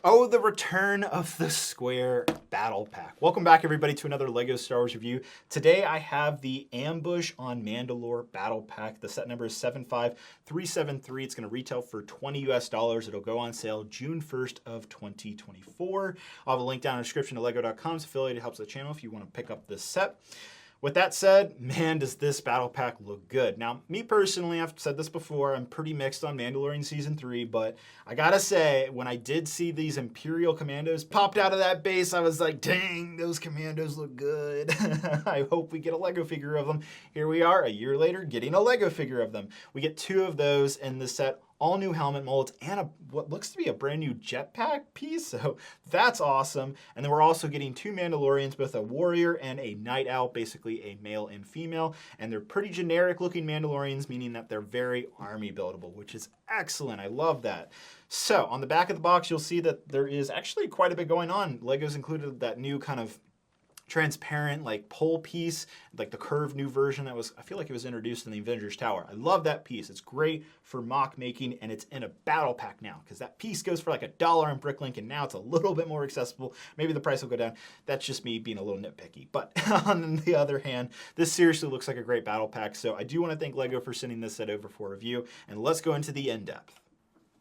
Oh, the return of the Square Battle Pack. Welcome back, everybody, to another LEGO Star Wars review. Today, I have the Ambush on Mandalore Battle Pack. The set number is 75373. It's going to retail for $20 US. It'll go on sale June 1st of 2024. I'll have a link down in the description to Lego.com. It's affiliated, helps the channel if you want to pick up this set. With that said, man, does this battle pack look good. Now, me personally, I've said this before, I'm pretty mixed on Mandalorian Season 3, but I gotta say, when I did see these Imperial Commandos popped out of that base, I was like, dang, those Commandos look good. I hope we get a Lego figure of them. Here we are, a year later, getting a Lego figure of them. We get two of those in the set, all new helmet molds, and what looks to be a brand new jetpack piece, so that's awesome. And then we're also getting two Mandalorians, both a warrior and a night owl, basically a male and female, and they're pretty generic looking Mandalorians, meaning that they're very army buildable, which is excellent. I love that. So on the back of the box, you'll see that there is actually quite a bit going on. Lego's included that new kind of transparent like pole piece, like the curved new version that was, I feel like it was introduced in the Avengers Tower. I love that piece. It's great for mock making, and it's in a battle pack now because that piece goes for like $1 on Bricklink, and now it's a little bit more accessible. Maybe the price will go down. That's just me being a little nitpicky. But on the other hand, this seriously looks like a great battle pack. So I do want to thank Lego for sending this set over for review, and let's go into the in-depth.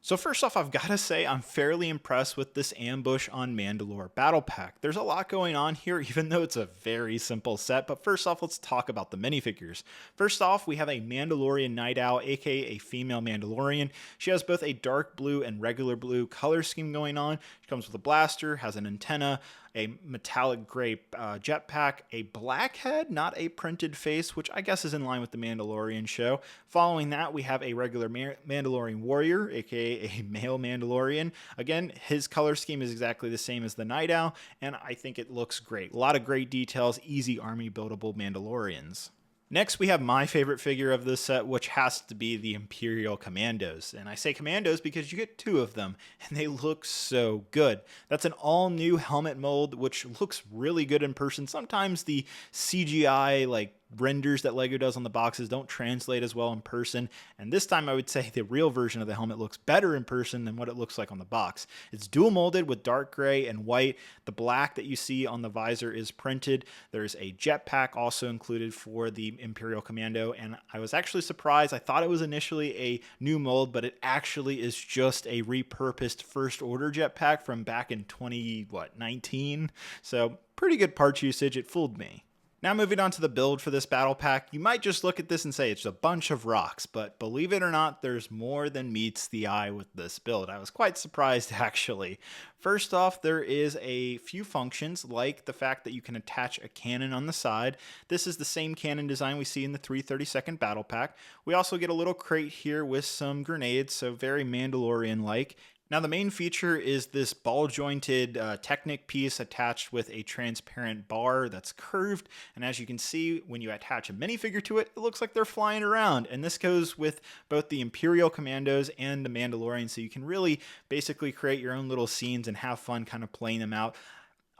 So first off, I've got to say I'm fairly impressed with this Ambush on Mandalore Battle Pack. There's a lot going on here, even though it's a very simple set. But first off, let's talk about the minifigures. First off, we have a Mandalorian Night Owl, aka a female Mandalorian. She has both a dark blue and regular blue color scheme going on. She comes with a blaster, has an antenna, a metallic gray jetpack, a black head, not a printed face, which I guess is in line with the Mandalorian show. Following that, we have a regular Mandalorian warrior, aka a male Mandalorian. Again, his color scheme is exactly the same as the Night Owl, and I think it looks great. A lot of great details, easy army buildable Mandalorians. Next, we have my favorite figure of this set, which has to be the Imperial Commandos. And I say Commandos because you get two of them, and they look so good. That's an all-new helmet mold, which looks really good in person. Sometimes the CGI, renders that Lego does on the boxes don't translate as well in person, and this time I would say the real version of the helmet looks better in person than what it looks like on the box. It's dual molded with dark gray and white. The black that you see on the visor is printed. There's a jetpack also included for the Imperial Commando, and I was actually surprised. I thought it was initially a new mold, but it actually is just a repurposed First Order jetpack from back in 2019. So pretty good parts usage. It fooled me. Now moving on to the build for this battle pack, you might just look at this and say it's a bunch of rocks, but believe it or not, there's more than meets the eye with this build. I was quite surprised actually. First off, there is a few functions like the fact that you can attach a cannon on the side. This is the same cannon design we see in the 332nd battle pack. We also get a little crate here with some grenades, so very Mandalorian-like. Now the main feature is this ball-jointed Technic piece attached with a transparent bar that's curved, and as you can see, when you attach a minifigure to it, it looks like they're flying around, and this goes with both the Imperial Commandos and the Mandalorian, so you can really basically create your own little scenes and have fun kind of playing them out.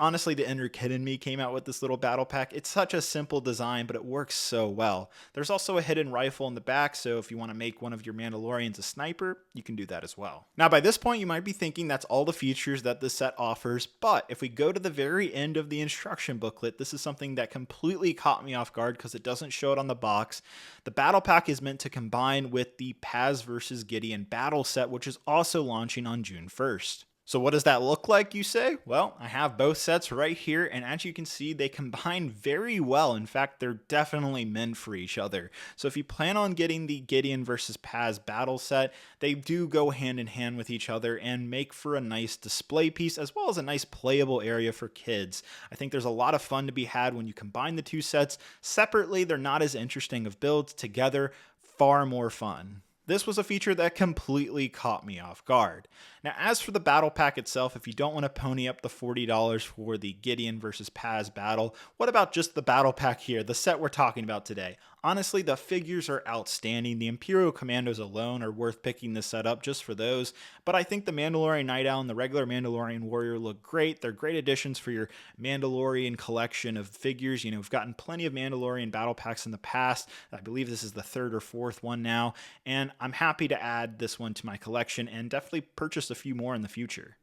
Honestly, the inner kid in me came out with this little battle pack. It's such a simple design, but it works so well. There's also a hidden rifle in the back, so if you want to make one of your Mandalorians a sniper, you can do that as well. Now, by this point, you might be thinking that's all the features that this set offers, but if we go to the very end of the instruction booklet, this is something that completely caught me off guard because it doesn't show it on the box. The battle pack is meant to combine with the Paz vs. Gideon battle set, which is also launching on June 1st. So what does that look like, you say? Well, I have both sets right here, and as you can see, they combine very well. In fact, they're definitely meant for each other. So if you plan on getting the Gideon versus Paz battle set, they do go hand in hand with each other and make for a nice display piece as well as a nice playable area for kids. I think there's a lot of fun to be had when you combine the two sets. Separately, they're not as interesting of builds. Together, far more fun. This was a feature that completely caught me off guard. Now, as for the battle pack itself, if you don't want to pony up the $40 for the Gideon versus Paz battle, what about just the battle pack here, the set we're talking about today? Honestly, the figures are outstanding. The Imperial Commandos alone are worth picking this set up just for those, but I think the Mandalorian Night Owl and the regular Mandalorian Warrior look great. They're great additions for your Mandalorian collection of figures. You know, we've gotten plenty of Mandalorian battle packs in the past. I believe this is the third or fourth one now, and I'm happy to add this one to my collection and definitely purchase a few more in the future.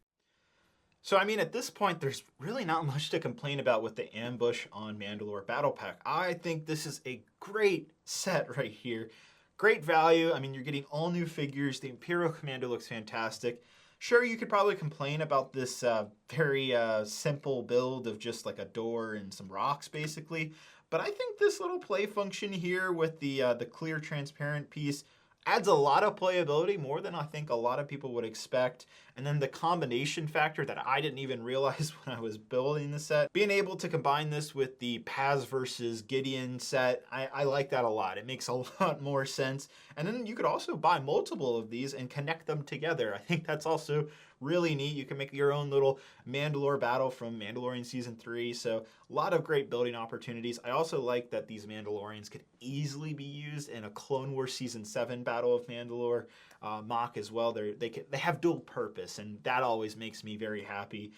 So, I mean, at this point, there's really not much to complain about with the Ambush on Mandalore Battle Pack. I think this is a great set right here. Great value. I mean, you're getting all new figures. The Imperial Commander looks fantastic. Sure, you could probably complain about this very simple build of just like a door and some rocks, basically. But I think this little play function here with the clear transparent piece adds a lot of playability, more than I think a lot of people would expect. And then the combination factor that I didn't even realize when I was building the set. Being able to combine this with the Paz versus Gideon set, I like that a lot. It makes a lot more sense. And then you could also buy multiple of these and connect them together. I think that's also really neat. You can make your own little Mandalore battle from Mandalorian Season 3. So a lot of great building opportunities. I also like that these Mandalorians could easily be used in a Clone Wars Season 7 Battle of Mandalore mock as well. They have dual purpose, and that always makes me very happy.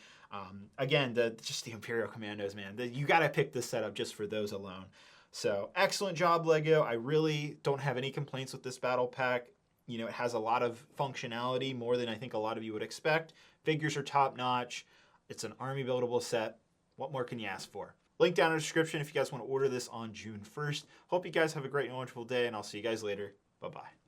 Again, just the Imperial Commandos, man. You got to pick this setup just for those alone. So excellent job, LEGO. I really don't have any complaints with this battle pack. You know, it has a lot of functionality, more than I think a lot of you would expect. Figures are top notch. It's an army buildable set. What more can you ask for? Link down in the description if you guys want to order this on June 1st. Hope you guys have a great and wonderful day, and I'll see you guys later. Bye-bye.